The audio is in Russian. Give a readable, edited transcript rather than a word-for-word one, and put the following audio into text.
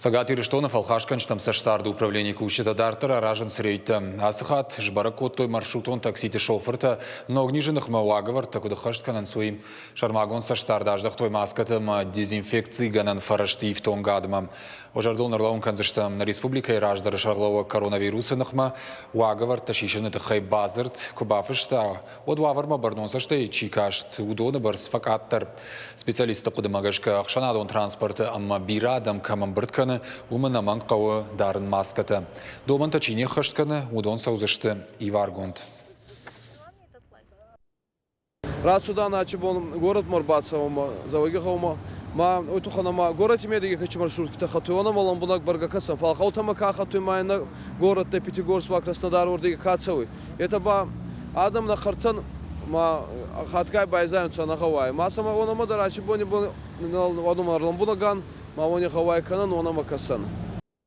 Сагат Ириштонов алхашканчтам саштарды управление кушета дартера ражен срейта. Асыхат жбарак оттой маршрутон таксите шоферта, но огниженных мауаговар, так удахаштканан своим шармагон саштарды аждахтой маскатам дезинфекции ганан фараштив тонгадмам. Ожардол нарлаун канзаштам на республика и раждары шарлова коронавируса нахма уаговар ташишены тахай базарт кубафышта. Одваварма барнонсашта и чикашт удона барс факаттар. Специалисты кудамагашка ахшанадон транспорта амма бирадам камамбртка умана манқауы дарын маскаты. Доман тачине хаштканы удон саузышты Иваргунд. Рацудан ачибон город Морбацаума, завагихаума, ма утуханама город имеет хочу маршрутки хатуона малом бунак баргакасан, фалхаутама кахатуйма на город на Пятигорск, Краснодар, Урдига Кацауи. Это ба Адам на хартан ма хаткай байзаемца на Хавай. Ма самого на мадарачи бони бон на одном арлам бунаган. Мавони Хавай канан, он амакасан.